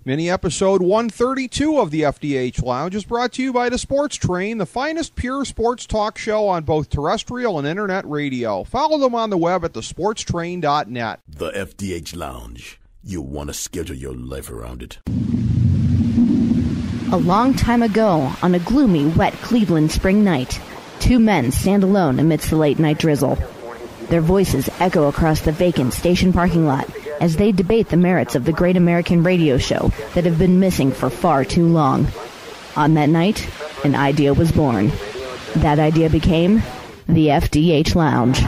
Mini episode 132 of the FDH Lounge is brought to you by the Sports Train, the finest pure sports talk show on both terrestrial and internet radio. Follow them on the web at thesportstrain.net. The FDH Lounge. You'll want to schedule your life around it. A long time ago, on a gloomy, wet Cleveland spring night, two men stand alone amidst the late-night drizzle. Their voices echo across the vacant station parking lot as they debate the merits of the great American radio show that have been missing for far too long. On that night, an idea was born. That idea became the FDH Lounge.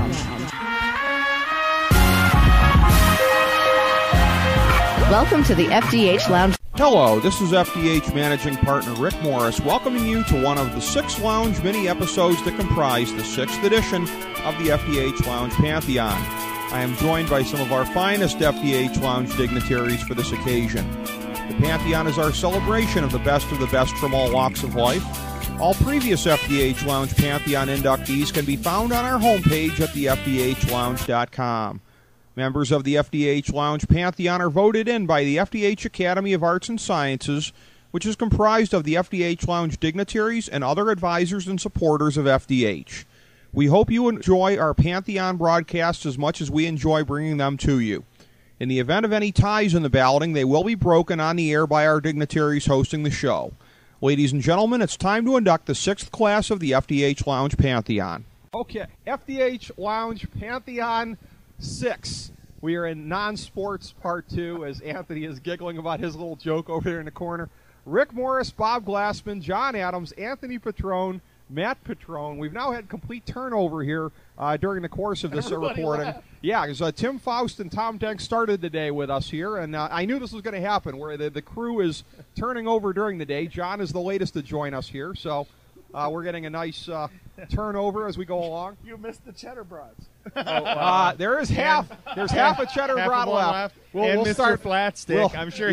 Welcome to the FDH Lounge. Hello, this is FDH Managing Partner Rick Morris, welcoming you to one of the 6 Lounge mini episodes that comprise the 6th edition of the FDH Lounge Pantheon. I am joined by some of our finest FDH Lounge dignitaries for this occasion. The Pantheon is our celebration of the best from all walks of life. All previous FDH Lounge Pantheon inductees can be found on our homepage at thefdhlounge.com. Members of the FDH Lounge Pantheon are voted in by the FDH Academy of Arts and Sciences, which is comprised of the FDH Lounge dignitaries and other advisors and supporters of FDH. We hope you enjoy our Pantheon broadcasts as much as we enjoy bringing them to you. In the event of any ties in the balloting, they will be broken on the air by our dignitaries hosting the show. Ladies and gentlemen, it's time to induct the 6th class of the FDH Lounge Pantheon. Okay, FDH Lounge Pantheon 6. We are in non-sports part 2 as Anthony is giggling about his little joke over there in the corner. Rick Morris, Bob Glassman, John Adams, Anthony Petrone, Matt Petrone. We've now had complete turnover here during the course of this recording. Left. Yeah, because Tim Faust and Tom Denk started the day with us here, and I knew this was going to happen, where the crew is turning over during the day. John is the latest to join us here, so we're getting a nice turnover as we go along. You missed the cheddar brats. There's half a cheddar brat left. We'll Mr. start Flatstick. I'm sure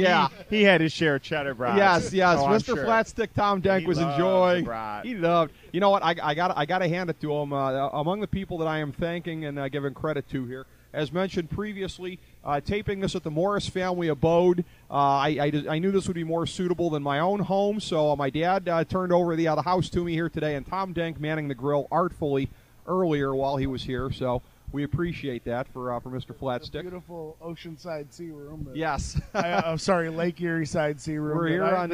he had his share of cheddar brats. Yes. Mr. Flatstick Tom Denk was enjoying. He loved. You know what? I got to hand it to him. Among the people that I am thanking and giving credit to here, as mentioned previously, taping this at the Morris family abode. I knew this would be more suitable than my own home, so my dad turned over the house to me here today, and Tom Denk manning the grill artfully earlier while he was here, so we appreciate that for Mr. Flatstick. Beautiful oceanside sea room. Yes. I'm sorry, Lake Erie side sea room. We're here on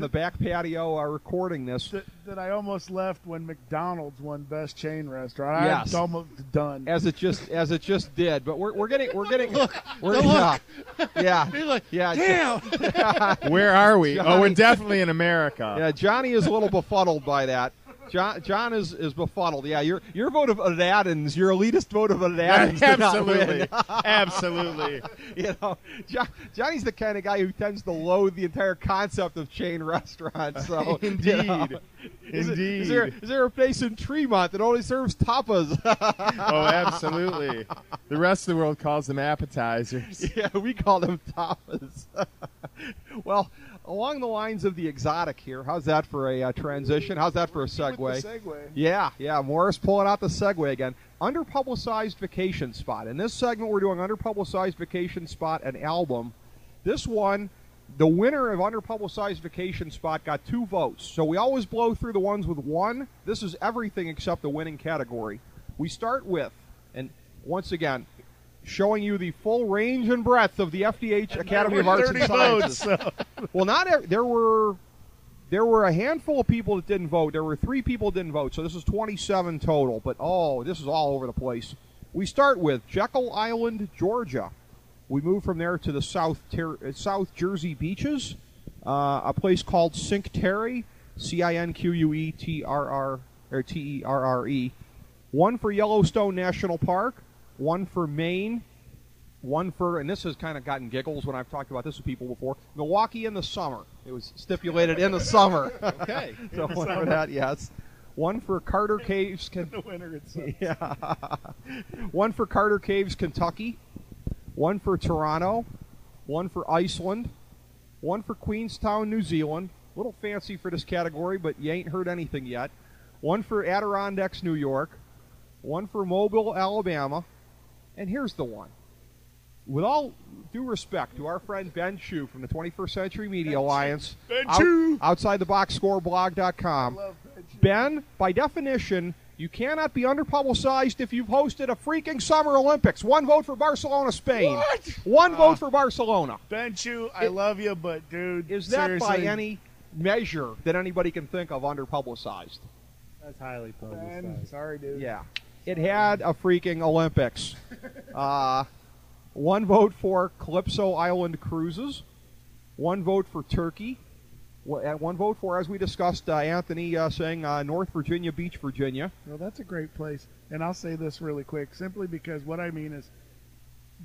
the back patio recording this. That I almost left when McDonald's won best chain restaurant. Yes. I'm almost done. As it just did, but we're getting look. Yeah. Like, yeah. Damn. Where are we? Johnny, we're definitely in America. Yeah, Johnny is a little befuddled by that. John is befuddled. Yeah, your vote of Aladdin's, your elitist vote of Aladdin's. Absolutely. Absolutely. You know, Johnny's the kind of guy who tends to loathe the entire concept of chain restaurants. So Indeed. You know, Indeed. Is there a place in Tremont that only serves tapas? Oh, absolutely. The rest of the world calls them appetizers. Yeah, we call them tapas. Well, along the lines of the exotic here, how's that for a transition? How's that for a segue? With the segue. Yeah, Morris pulling out the segue again. Underpublicized vacation spot. In this segment, we're doing underpublicized vacation spot, an album. This one, the winner of underpublicized vacation spot got 2 votes. So we always blow through the ones with 1. This is everything except the winning category. We start with, and once again, showing you the full range and breadth of the FDH Academy of Arts and Sciences. Well, there were a handful of people that didn't vote. There were 3 people that didn't vote, so this is 27 total. But this is all over the place. We start with Jekyll Island, Georgia. We move from there to the South Jersey beaches, a place called Cinque Terre, Cinqueterre. 1 for Yellowstone National Park. 1 for Maine, 1 for, and this has kind of gotten giggles when I've talked about this with people before, Milwaukee in the summer. It was stipulated in the summer. Okay. So 1 for that, yes. 1 for Carter Caves. In the winter it sucks. Yeah. 1 for Carter Caves, Kentucky. 1 for Toronto. 1 for Iceland. 1 for Queenstown, New Zealand. A little fancy for this category, but you ain't heard anything yet. 1 for Adirondacks, New York. 1 for Mobile, Alabama. And here's the one. with all due respect to our friend Ben Chu from the 21st Century Media Alliance, OutsideTheBoxScoreBlog.com. Ben, by definition, you cannot be underpublicized if you've hosted a freaking Summer Olympics. 1 vote for Barcelona, Spain. What? 1 vote for Barcelona. Ben Chu, I love you, but, dude, is that seriously? by any measure that anybody can think of underpublicized? That's highly publicized. Ben, sorry, dude. Yeah. It had a freaking Olympics. 1 vote for Calypso Island Cruises. 1 vote for Turkey. 1 vote for, as we discussed, Anthony saying North Virginia Beach, Virginia. Well, that's a great place. And I'll say this really quick, simply because what I mean is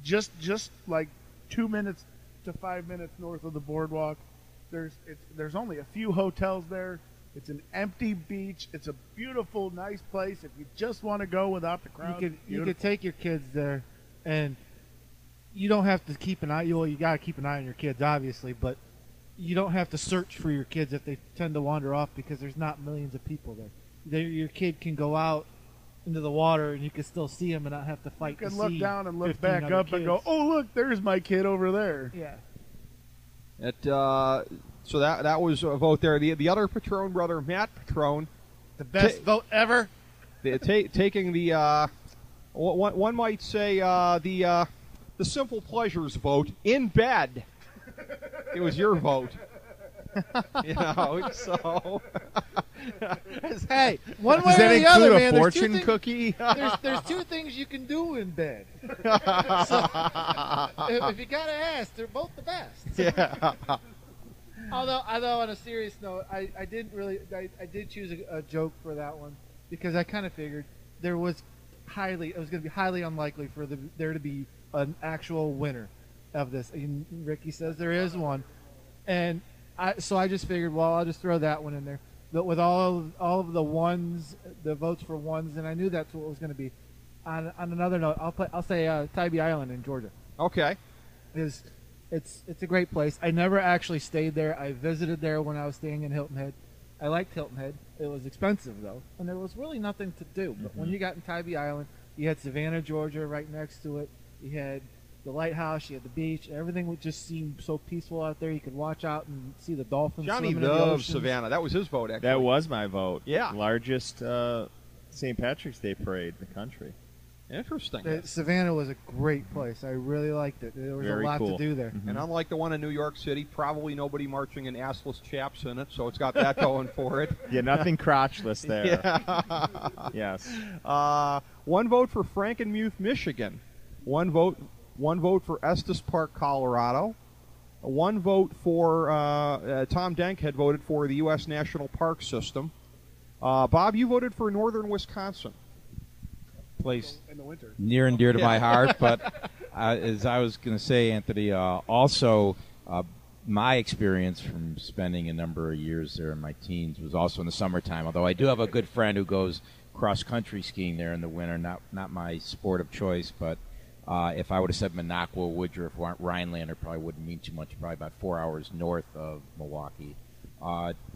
just like 2 minutes to 5 minutes north of the boardwalk, there's only a few hotels there. It's an empty beach. It's a beautiful, nice place. If you just want to go without the crowd, you could take your kids there, and you don't have to keep an eye. Well, you got to keep an eye on your kids, obviously, but you don't have to search for your kids if they tend to wander off because there's not millions of people there. Your kid can go out into the water, and you can still see them and not have to fight. You can look down and look back up and go, "Oh, look, there's my kid over there." Yeah. So that was a vote there. The other Patron brother, Matt Patron, the best vote ever. Taking the one might say the simple pleasures vote in bed. It was your vote. So. Hey, one way or the other, man. Fortune cookie. There's 2 things you can do in bed. So, if you gotta ask, they're both the best. Yeah. Although on a serious note, I did choose a joke for that one because I kind of figured it was going to be highly unlikely for there to be an actual winner of this. And Ricky says there is one, and so I just figured, well, I'll just throw that one in there. But with all of the ones, the votes for ones, and I knew that's what it was going to be. On another note, I'll say Tybee Island in Georgia. Okay. It's a great place. I never actually stayed there. I visited there when I was staying in Hilton Head. I liked Hilton Head. It was expensive, though, and there was really nothing to do. But when you got in Tybee Island, you had Savannah, Georgia right next to it. You had the lighthouse, you had the beach. Everything would just seem so peaceful out there. You could watch out and see the dolphins Johnny swimming in the loves ocean. Savannah. That was his vote, actually. That was my vote. Yeah. Largest St. Patrick's Day parade in the country. Interesting. Savannah was a great place. I really liked it. There was Very a lot cool. to do there. And unlike the one in New York City, probably nobody marching in assless chaps in it, so it's got that going for it. Yeah, nothing crotchless there. Yeah. Yes. 1 vote for Frankenmuth, Michigan. 1 vote for Estes Park, Colorado. 1 vote for Tom Denk had voted for the U.S. National Park System. Bob, you voted for Northern Wisconsin. Place in the winter. Near and dear to my heart, but as I was going to say, Anthony, also my experience from spending a number of years there in my teens was also in the summertime, although I do have a good friend who goes cross-country skiing there in the winter, not my sport of choice, but if I would have said Minocqua, Woodruff, Rhinelander, probably wouldn't mean too much, probably about 4 hours north of Milwaukee.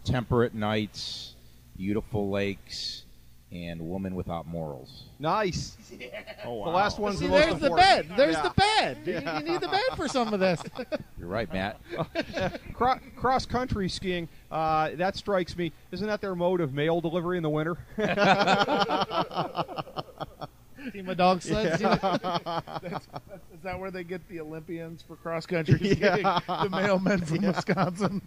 Temperate nights, beautiful lakes, and woman without morals. Nice. Oh, wow. The last one's See, the most there's the important. bed. There's the bed. You need the bed for some of this. You're right, Matt. Cross-country skiing, that strikes me. Isn't that their mode of mail delivery in the winter? Team of dog sleds. Yeah. Is that where they get the Olympians for cross-country skiing? The mailmen from Wisconsin.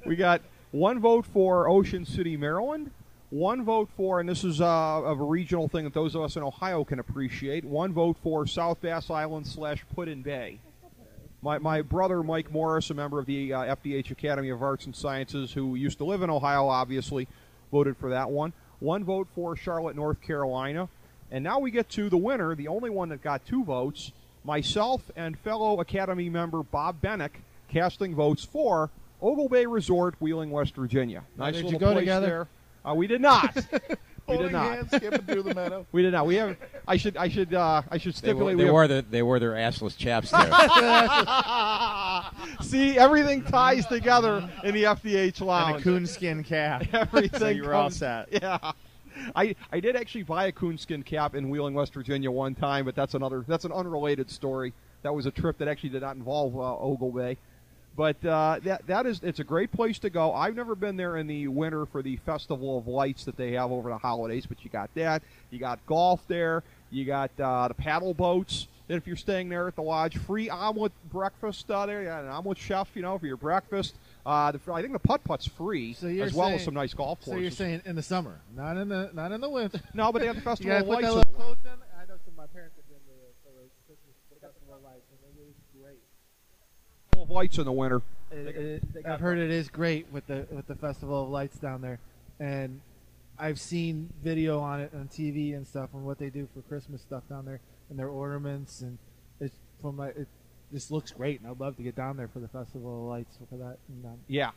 We got 1 vote for Ocean City, Maryland. 1 vote for, and this is a regional thing that those of us in Ohio can appreciate, 1 vote for South Bass Island / Put-in Bay. My brother, Mike Morris, a member of the FDH Academy of Arts and Sciences, who used to live in Ohio, obviously, voted for that one. 1 vote for Charlotte, North Carolina. And now we get to the winner, the only one that got 2 votes, myself and fellow Academy member Bob Bennick, casting votes for Ogle Bay Resort, Wheeling, West Virginia. Nice did little you go place together? there. We did not. We did not. Hands, skipping through the meadow. We did not. We have. I should stipulate. They wore their assless chaps there. See, everything ties together in the FDH Lounge. And a coonskin cap. Everything. So you were all set. Yeah. I did actually buy a coonskin cap in Wheeling, West Virginia one time, but that's an unrelated story. That was a trip that actually did not involve Ogle Bay. But it's a great place to go. I've never been there in the winter for the Festival of Lights that they have over the holidays, but you got that. You got golf there. You got the paddle boats. And if you're staying there at the lodge, free omelet breakfast there. Yeah, an omelet chef, for your breakfast. I think the putt-putt's free, as well as some nice golf courses. So you're saying in the summer, not in the winter. No, but they have the Festival of Lights. I know some of my parents have been to the Christmas Festival of Lights, and it was great. Festival of Lights in the winter. I've heard it is great with the Festival of Lights down there, and I've seen video on it on TV and stuff on what they do for Christmas stuff down there and their ornaments, and it just looks great. And I'd love to get down there for the Festival of Lights for that. Yeah.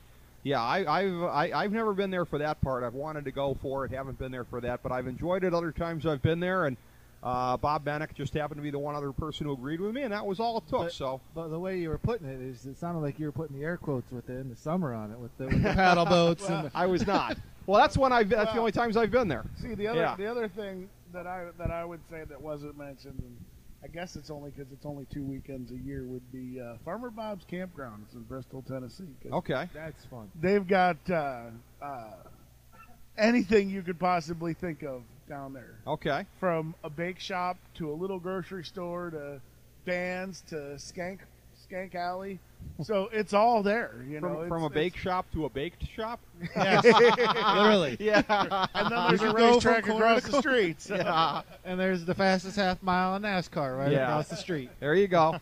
I've never been there for that part. I've wanted to go for it. Haven't been there for that, but I've enjoyed it other times I've been there. And Bob Bannock just happened to be the one other person who agreed with me, and that was all it took. But the way you were putting it it sounded like you were putting the air quotes with it in the summer on it with the paddle boats. Well, I was not. Well, that's the only times I've been there. See, the other thing that I would say that wasn't mentioned, and I guess it's only because it's only 2 weekends a year, would be Farmer Bob's Campgrounds in Bristol, Tennessee. Okay, that's fun. They've got anything you could possibly think of down there. Okay, from a bake shop to a little grocery store to bands to Skank Alley. So it's all there, From a bake shop to a baked shop. Yes, literally. Yeah, and then there's a racetrack across the street. So. Yeah, and there's the fastest half mile in NASCAR right across the street. There you go.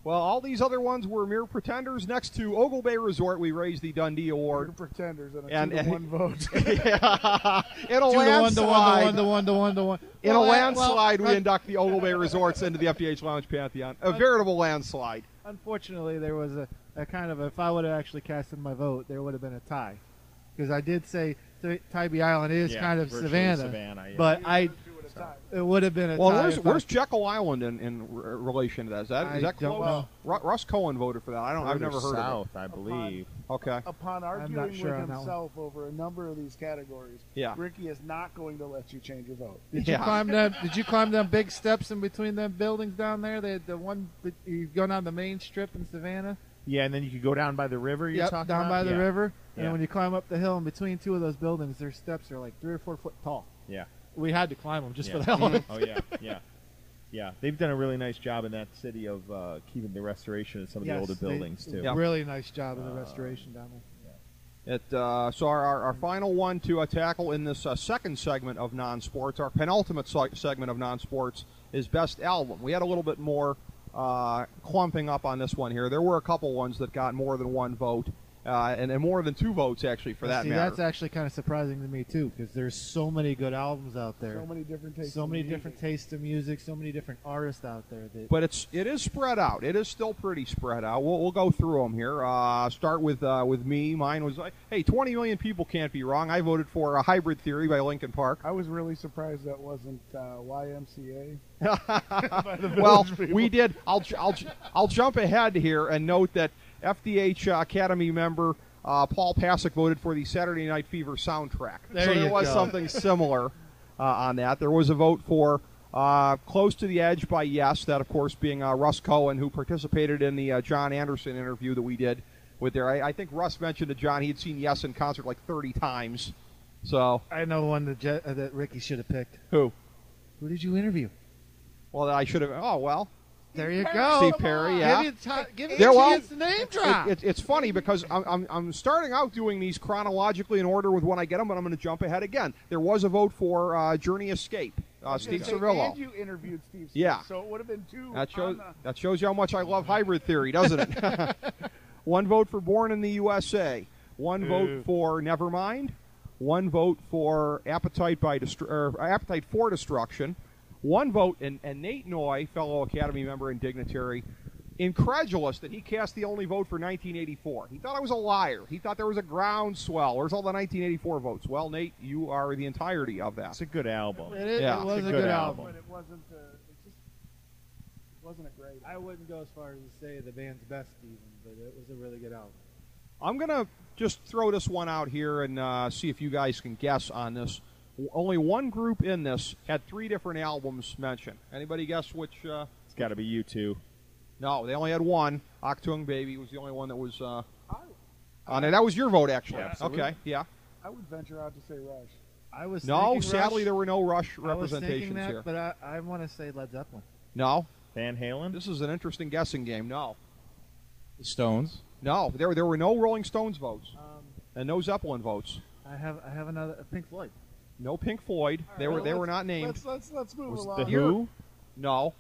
Well, all these other ones were mere pretenders. Next to Ogle Bay Resort, we raised the Dundee Award. Mere pretenders and a 2-to-1 vote. Yeah. In a landslide. 1-to-1. In a landslide, we induct the Ogle Bay Resorts into the FDH Lounge Pantheon. A veritable landslide. Unfortunately, there was a kind of if I would have actually casted my vote, there would have been a tie. Because I did say Tybee Island is kind of Savannah. But it would have been a tie. Where's Jekyll Island in relation to that? Is that close? Know. Russ Cohen voted for that. I've never heard south, of it. I believe. Okay. Upon arguing with himself over a number of these categories, Ricky is not going to let you change your vote. Did you climb them big steps in between them buildings down there? The one you go down the main strip in Savannah. Yeah, and then you could go down by the river. You're talking down about? By the river, and when you climb up the hill in between two of those buildings, their steps are like 3 or 4 foot tall. Yeah. We had to climb them just for the hell of it. Oh yeah. They've done a really nice job in that city of keeping the restoration of some of the older buildings too. Really nice job in the restoration down there. So our final one to tackle in this second segment of non-sports, our penultimate segment of non-sports, is Best Album. We had a little bit more clumping up on this one here. There were a couple ones that got more than one vote. And more than 2 votes, actually, for that matter. That's actually kind of surprising to me, too, because there's so many good albums out there. So many different tastes. So many different tastes of music, so many different artists out there. But it is spread out. It is still pretty spread out. We'll go through them here. Start with me. Mine was, 20 million people can't be wrong. I voted for Hybrid Theory by Linkin Park. I was really surprised that wasn't YMCA. Well, we did. I'll jump ahead here and note that FDH Academy member Paul Pasick voted for the Saturday Night Fever soundtrack. There was something similar on that. There was a vote for Close to the Edge by Yes, that, of course, being Russ Cohen, who participated in the John Anderson interview that we did with there. I think Russ mentioned to John he had seen Yes in concert like 30 times. So I know one that Ricky should have picked. Who? Who did you interview? Well, I should have. Oh, well. There you go. Steve Perry, yeah. Give it a chance to name drop. It's funny because I'm starting out doing these chronologically in order with when I get them, but I'm going to jump ahead again. There was a vote for Journey Escape, Steve Cervillo. And you interviewed Steve. Yeah. So it would have been 2. That shows you how much I love Hybrid Theory, doesn't it? 1 vote for Born in the USA. 1 vote for Nevermind. 1 vote for Appetite for Destruction. 1 vote, and Nate Noy, fellow Academy member and dignitary, incredulous that he cast the only vote for 1984. He thought I was a liar. He thought there was a groundswell. Where's all the 1984 votes? Well, Nate, you are the entirety of that. It's a good album. It was a good album. But it wasn't. It wasn't a great. I wouldn't go as far as to say the band's best, even, but it was a really good album. I'm gonna just throw this one out here and see if you guys can guess on this. Only one group in this had 3 different albums mentioned. Anybody guess which? It's got to be U2. No, they only had one. Achtung Baby was the only one that was on it. That was your vote, actually. Yeah, okay, yeah. I would venture out to say Rush. I was No, thinking sadly Rush. there were no Rush I was thinking representations that, here. but I want to say Led Zeppelin. No, Van Halen? this is an interesting guessing game. No, The Stones. no, there were no Rolling Stones votes and no Zeppelin votes. I have another Pink Floyd. No Pink Floyd. They were not named. Let's move Was along. the Who? No.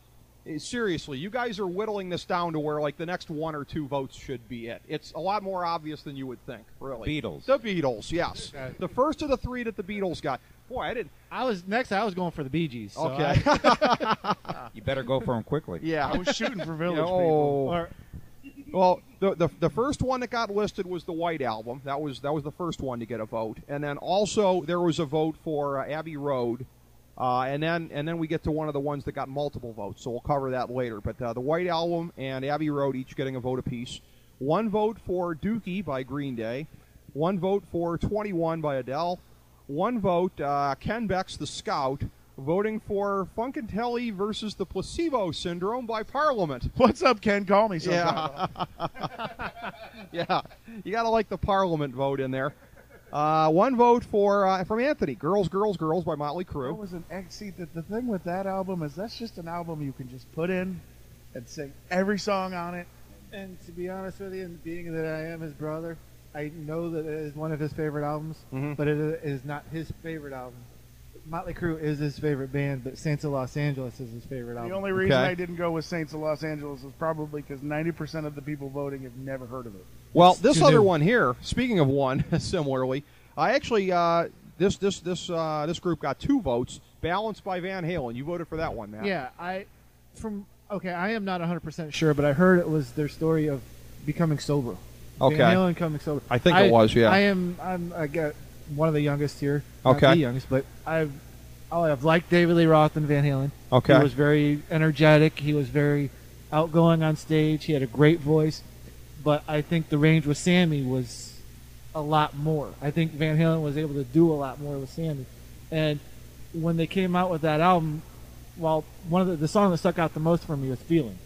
Seriously, you guys are whittling this down to where like the next 1 or 2 votes should be it. It's a lot more obvious than you would think, really. Beatles. The Beatles, yes. Okay. The first of the 3 that the Beatles got. Boy, I didn't. I was going for the Bee Gees. So Okay. You better go for them quickly. Yeah. I was shooting for Village People. Oh. Well, the first one that got listed was the White Album. That was the first one to get a vote, and then also there was a vote for Abbey Road, and then we get to one of the ones that got multiple votes. So we'll cover that later. But the White Album and Abbey Road each getting a vote apiece. 1 vote for Dookie by Green Day, 1 vote for 21 by Adele, 1 vote Ken Beck's The Scout, voting for Funkentelli versus the Placebo Syndrome by Parliament. What's up, Ken? Call me sometime. Yeah. Yeah. You got to like the Parliament vote in there. 1 vote from Anthony, Girls, Girls, Girls by Motley That Crue. was an see, the thing with that album is that's just an album you can just put in and sing every song on it. And to be honest with you, and being that I am his brother, I know that it is one of his favorite albums, but it is not his favorite album. Motley Crue is his favorite band, but Saints of Los Angeles is his favorite album. The only reason Okay. I didn't go with Saints of Los Angeles is probably because 90% of the people voting have never heard of it. Well, this too other new. one here, speaking of one, similarly, I actually this group got 2 votes, balanced by Van Halen. You voted for that one, Matt. Yeah, I am not 100% sure, but I heard it was their story of becoming sober. Okay. Van Halen becoming sober. I think it was, yeah. I get one of the youngest here. Not Okay. the youngest, but I've liked David Lee Roth and Van Halen. Okay. He was very energetic. He was very outgoing on stage. He had a great voice. But I think the range with Sammy was a lot more. I think Van Halen was able to do a lot more with Sammy. And when they came out with that album, well, one of the song that stuck out the most for me was Feeling.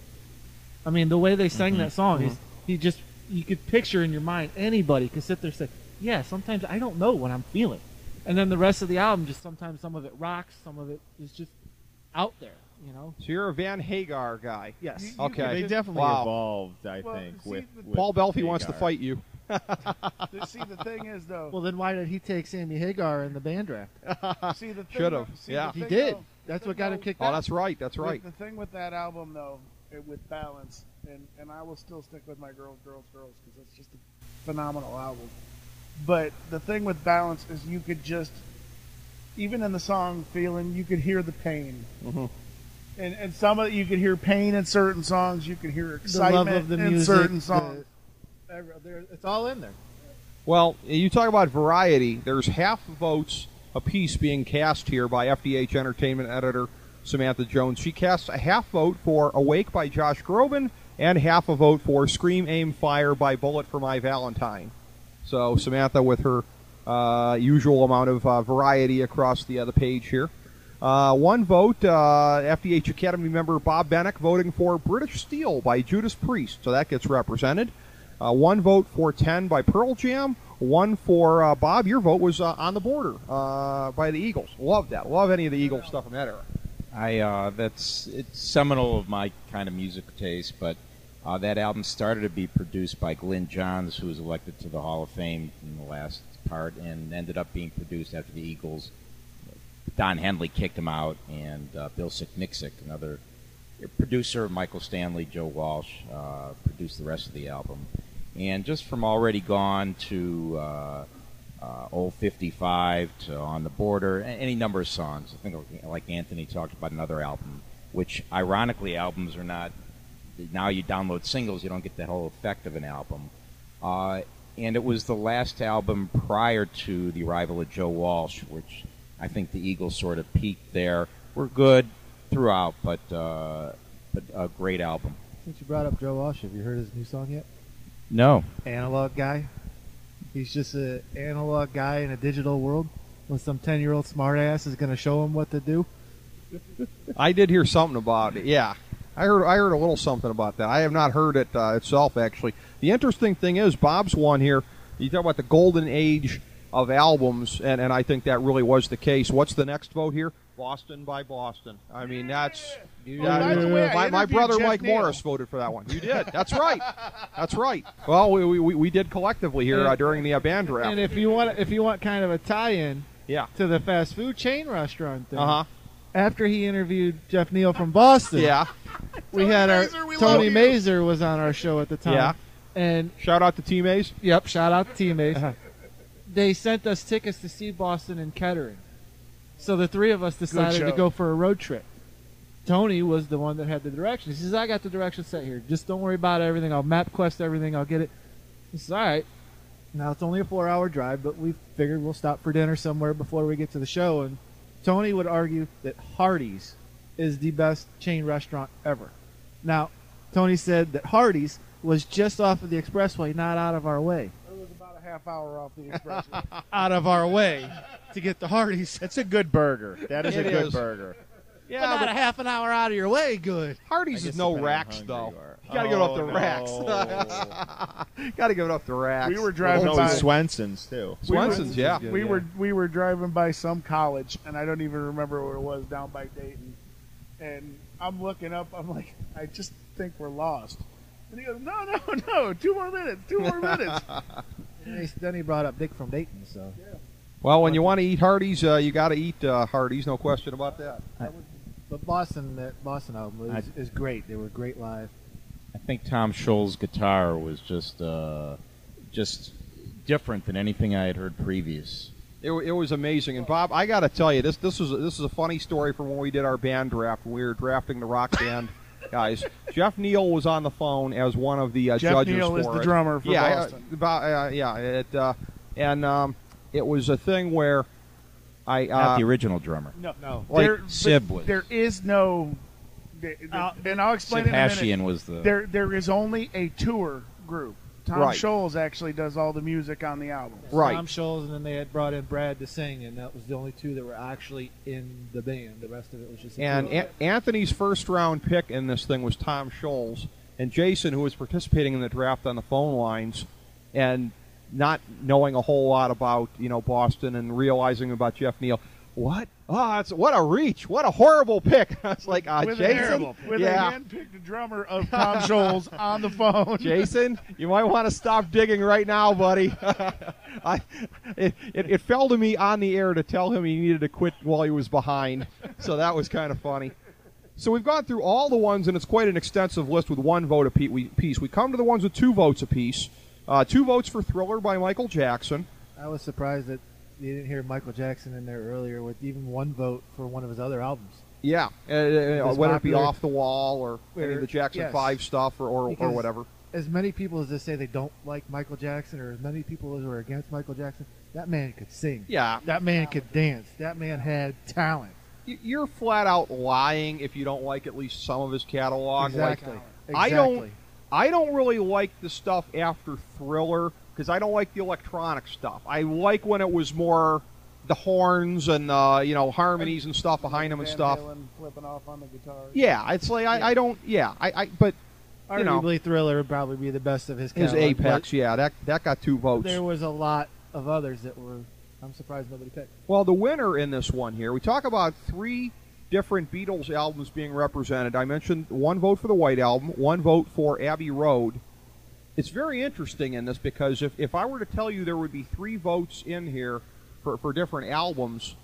I mean, the way they sang that song, you could picture in your mind, anybody could sit there and say, yeah, sometimes I don't know what I'm feeling. And then the rest of the album, just sometimes some of it rocks, some of it is just out there, you know? So you're a Van Hagar guy. Yes. Okay. They definitely Wow. evolved, I Well, think, see, with Paul Belfi Hagar. wants to fight you. See, the thing is, though. Well, then why did he take Sammy Hagar in the band draft? See, the thing, Should've, see, yeah. the He thing, did. though- That's the what thing, got him though, kicked Oh, out. that's right. That's right. The thing with that album, though, with Balance, and I will still stick with my Girls, Girls, Girls, because it's just a phenomenal album. But the thing with Balance is you could just, even in the song Feeling, you could hear the pain. And some of it, you could hear pain in certain songs, you could hear The excitement love of the in music. certain songs. It's all in there. Well, you talk about variety. There's half votes apiece being cast here by FDH Entertainment editor Samantha Jones. She casts a half vote for Awake by Josh Groban and half a vote for Scream, Aim, Fire by Bullet for My Valentine. So Samantha with her usual amount of variety across the page here. 1 vote, FDH Academy member Bob Bennick voting for British Steel by Judas Priest. So that gets represented. 1 vote for 10 by Pearl Jam. 1 for Bob. Your vote was On the Border by the Eagles. Love that. Love any of the Eagles stuff from that era. It's seminal of my kind of music taste, but that album started to be produced by Glyn Johns, who was elected to the Hall of Fame in the last part, and ended up being produced after the Eagles. Don Henley kicked him out, and Bill Sicknick, another producer, Michael Stanley, Joe Walsh, produced the rest of the album. And just from Already Gone to Old 55 to On the Border, any number of songs. I think, like Anthony talked about, another album, which ironically albums are not, now you download singles, you don't get the whole effect of an album. And it was the last album prior to the arrival of Joe Walsh, which I think the Eagles sort of peaked there. We're good throughout, but a great album. Since you brought up Joe Walsh, have you heard his new song yet? No. Analog Guy. He's just an analog guy in a digital world. when some 10-year-old smartass is going to show him what to do? I did hear something about it. Yeah, I heard a little something about that. I have not heard it itself, actually. The interesting thing is, Bob's one here. You talk about the golden age of albums, and I think that really was the case. What's the next vote here? Boston by Boston. I mean, that's... by the way, my brother Jeff Mike Neal. Morris voted for that one. You did. That's right. That's right. Well, we did collectively here during the band draft. And if you want kind of a tie-in to the fast food chain restaurant thing, after he interviewed Jeff Neal from Boston, we had Tony Mazer was on our show at the time. Yeah. And shout out to T Mays. Yep, shout out to T Mays. They sent us tickets to see Boston and Kettering. So the three of us decided to go for a road trip. Tony was the one that had the directions. He says, I got the directions set here. Just don't worry about everything. I'll map quest everything. I'll get it. He says, all right. Now, it's only a 4-hour drive, but we figured we'll stop for dinner somewhere before we get to the show. And Tony would argue that Hardee's is the best chain restaurant ever. Now, Tony said that Hardee's was just off of the expressway, not out of our way. It was about a half hour off the expressway. Out of our way to get to Hardee's. It's a good burger. That is a good burger. Yeah, but not a half an hour out of your way, good. Hardee's is no racks, though. You got to give it up the racks. Got to give it up the racks. We were driving by Swenson's too. Swenson's, yeah. We were driving by some college, and I don't even remember where it was, down by Dayton. And I'm looking up. I'm like, I just think we're lost. And he goes, no, 2 more minutes. Then he brought up Dick from Dayton, so. Yeah. Well, when you want to eat Hardee's, you got to eat Hardee's, no question about that. But that Boston album is great. They were great live. I think Tom Scholl's guitar was just different than anything I had heard previous. It was amazing. And Bob, I got to tell you, this is a funny story from when we did our band draft. When we were drafting the rock band guys. Jeff Neal was on the phone as one of the judges. Jeff Neal is the drummer for Boston. It was a thing where not the original drummer. No. Sib was. There is no. And I'll explain Sib in a minute. Hashian was the. There is only a tour group. Tom Scholes actually does all the music on the album. Right. Tom Scholes, and then they had brought in Brad to sing, and that was the only two that were actually in the band. The rest of it was just. Anthony's first round pick in this thing was Tom Scholes, and Jason, who was participating in the draft on the phone lines, and not knowing a whole lot about Boston and realizing about Jeff Neal. What? Oh, what a reach! What a horrible pick! I was like, Jason, with a hand-picked drummer of Tom Scholes on the phone. Jason, you might want to stop digging right now, buddy. It fell to me on the air to tell him he needed to quit while he was behind, so that was kind of funny. So we've gone through all the ones, and it's quite an extensive list with 1 vote apiece. We come to the ones with 2 votes apiece. 2 votes for Thriller by Michael Jackson. I was surprised that you didn't hear Michael Jackson in there earlier with even 1 vote for one of his other albums. Yeah, whether it be Off the Wall or any of the Jackson 5 stuff or whatever. As many people as they say they don't like Michael Jackson, or as many people as are against Michael Jackson, that man could sing. Yeah. That man could dance. That man had talent. You're flat out lying if you don't like at least some of his catalog. Exactly. I don't really like the stuff after Thriller because I don't like the electronic stuff. I like when it was more the horns and harmonies and stuff behind them and stuff. Flipping off on the guitar. Yeah, it's like I don't. Yeah, but arguably Thriller would probably be the best of his catalog. His apex. Yeah, that got 2 votes. There was a lot of others that were. I'm surprised nobody picked. Well, the winner in this one here, we talk about 3 different Beatles albums being represented. I mentioned 1 vote for the White Album, 1 vote for Abbey Road. It's very interesting in this because if I were to tell you there would be 3 votes in here for different albums,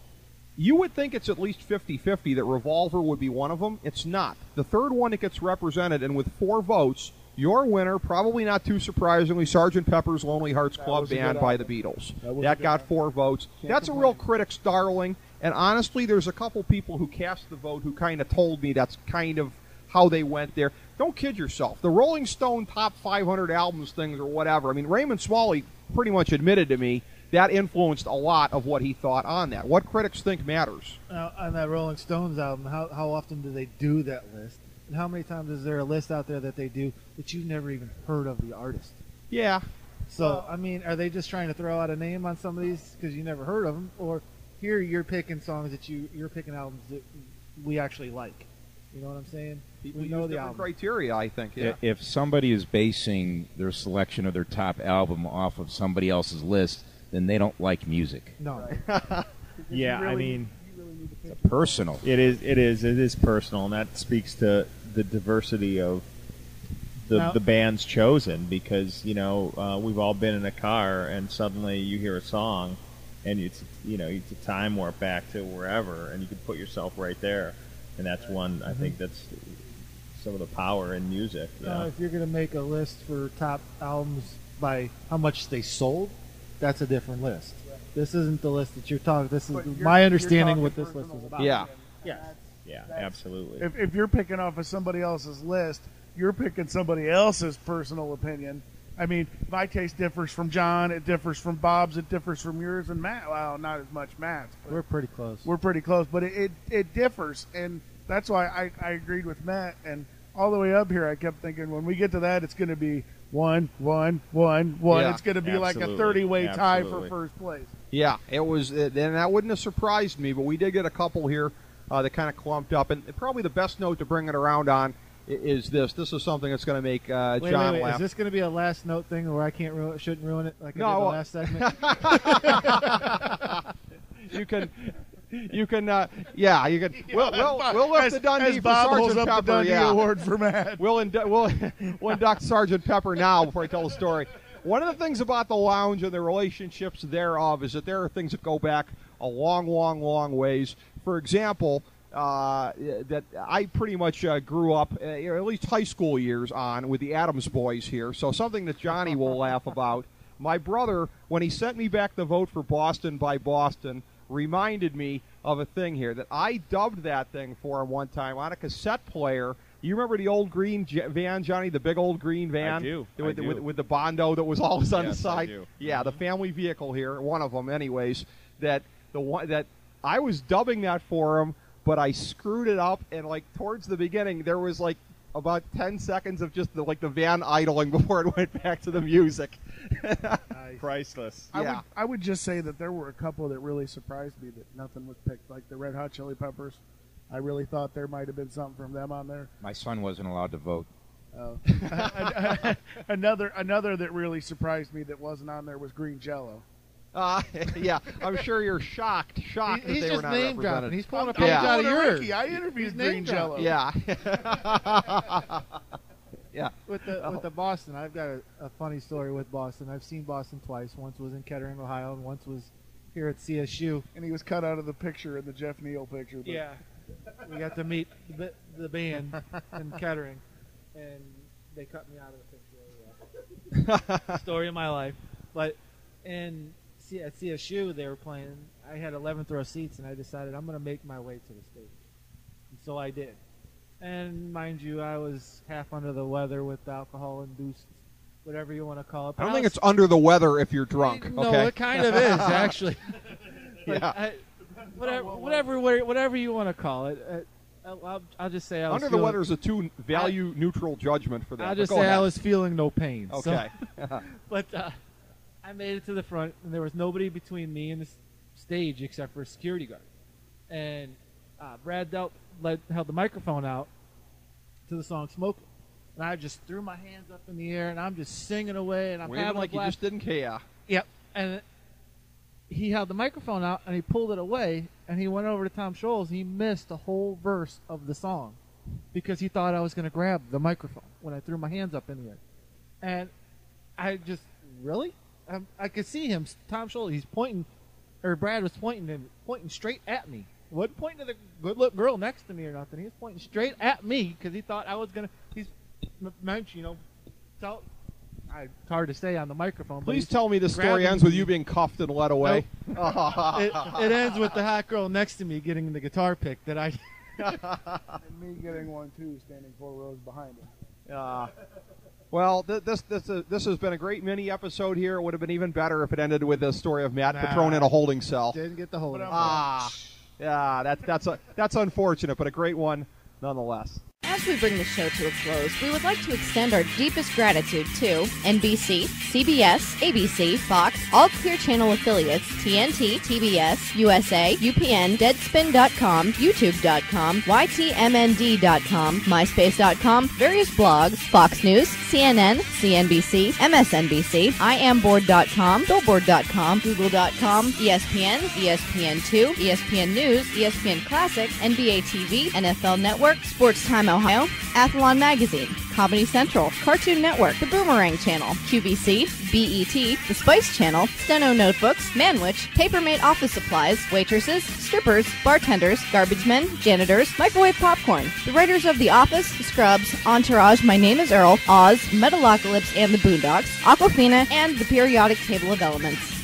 you would think it's at least 50-50 that Revolver would be one of them. It's not. The third one that gets represented, and with 4 votes, your winner, probably not too surprisingly, Sgt. Pepper's Lonely Hearts Club Band by the Beatles. That got 4 votes. That's a real critic's darling. And honestly, there's a couple people who cast the vote who kind of told me that's kind of how they went there. Don't kid yourself. The Rolling Stone top 500 albums things or whatever. I mean, Raymond Smalley pretty much admitted to me that influenced a lot of what he thought on that. What critics think matters. On that Rolling Stones album, how often do they do that list? And how many times is there a list out there that they do that you've never even heard of the artist? Yeah. So, I mean, are they just trying to throw out a name on some of these because you never heard of them? Or here you're picking songs that you're picking albums that we actually like. You know what I'm saying? People we know use the different album. criteria, I think. Yeah. If somebody is basing their selection of their top album off of somebody else's list, then they don't like music. No. Yeah, I mean, It's personal. it is personal, and that speaks to the diversity of the bands chosen. Because we've all been in a car, and suddenly you hear a song, and it's a time warp back to wherever, and you can put yourself right there. And that's one, I think that's some of the power in music. If you're going to make a list for top albums by how much they sold, that's a different list. This isn't the list that you're talking. This is my understanding what this list is about. Yeah. Yes. Yeah, absolutely. If you're picking off of somebody else's list, you're picking somebody else's personal opinion. I mean, my taste differs from John. It differs from Bob's. It differs from yours and Matt. Well, not as much Matt's. We're pretty close. We're pretty close, but it differs, and that's why I agreed with Matt. And all the way up here, I kept thinking when we get to that, it's going to be 1, 1, 1, 1. Yeah, it's going to be like a 30-way tie for first place. Yeah, it was, and that wouldn't have surprised me, but we did get a couple here that kind of clumped up. And probably the best note to bring it around on is this. This is something that's going to make John laugh. Is this going to be a last note thing where I shouldn't ruin it like I did the last segment? You can. We'll lift the Dundee for Bob holds Sergeant up Pepper. the Dundee Award for Matt. We'll induct Sergeant Pepper now before I tell the story. One of the things about the lounge and the relationships thereof is that there are things that go back a long, long, long ways. For example, that I pretty much grew up, at least high school years on, with the Adams Boys here. So something that Johnny will laugh about. My brother, when he sent me back the vote for Boston by Boston, reminded me of a thing here that I dubbed that thing for him one time on a cassette player. You remember the old green van, Johnny, the big old green van? I do. With the Bondo that was always on the side? I do. Yeah, the family vehicle here, one of them anyways, that I was dubbing that for him, but I screwed it up, and like towards the beginning there was like about 10 seconds of just the van idling before it went back to the music. Nice. Priceless. Yeah. I would just say that there were a couple that really surprised me that nothing was picked, like the Red Hot Chili Peppers. I really thought there might have been something from them on there. My son wasn't allowed to vote. Oh. Another that really surprised me that wasn't on there was Green Jello. Yeah, I'm sure you're shocked that they were not name represented. dropping. He's pulling a Yeah. page out of yours. Ricky. I interviewed He's Green name Jello. Yeah. Yeah. With the Boston, I've got a funny story with Boston. I've seen Boston twice. Once was in Kettering, Ohio, and once was here at CSU. And he was cut out of the picture in the Jeff Neal picture. But Yeah, we got to meet the band in Kettering, and they cut me out of the picture. Story of my life. But at CSU, they were playing. I had 11th row seats, and I decided I'm going to make my way to the stage. And so I did. And mind you, I was half under the weather with alcohol-induced, whatever you want to call it. I don't think it's under the weather if you're drunk. No, okay? it kind of is, actually. Yeah. Whatever you want to call it. I'll just say I was Under the weather is a too value-neutral judgment for that. I'll just Go say ahead. I was feeling no pain. Okay. So, but I made it to the front, and there was nobody between me and the stage except for a security guard. And Brad held the microphone out to the song "Smoking," and I just threw my hands up in the air, and I'm just singing away, and I'm Waving having like a you blast. just didn't care. Yep. And he held the microphone out, and he pulled it away, and he went over to Tom Scholes, and he missed a whole verse of the song because he thought I was going to grab the microphone when I threw my hands up in the air. And I just, really? I could see him, Tom Scholes, he's pointing, or Brad was pointing straight at me. He wasn't pointing to the good-looking girl next to me or nothing. He was pointing straight at me because he thought I was going to, he's mentioned, it's hard to say on the microphone. Please tell me the story ends with you being cuffed and led away. Nope. It ends with the hot girl next to me getting the guitar pick that I. and me getting one too, standing 4 rows behind him. Well, this has been a great mini episode here. It would have been even better if it ended with the story of Matt Patrone in a holding cell. Didn't get the holding cell. Yeah, that's unfortunate, but a great one nonetheless. As we bring the show to a close, we would like to extend our deepest gratitude to NBC, CBS, ABC, Fox, all Clear Channel affiliates, TNT, TBS, USA, UPN, Deadspin.com, YouTube.com, YTMND.com, MySpace.com, various blogs, Fox News, CNN, CNBC, MSNBC, IamBoard.com, Billboard.com, Google.com, ESPN, ESPN2, ESPN News, ESPN Classic, NBA TV, NFL Network, Sports Time Ohio, Athlon Magazine, Comedy Central, Cartoon Network, The Boomerang Channel, QVC, BET, The Spice Channel, Steno Notebooks, Manwich, Papermate Office Supplies, waitresses, strippers, bartenders, garbage men, janitors, microwave popcorn, the writers of The Office, Scrubs, Entourage, My Name is Earl, Oz, Metalocalypse and the Boondocks, Aquafina, and the periodic table of elements.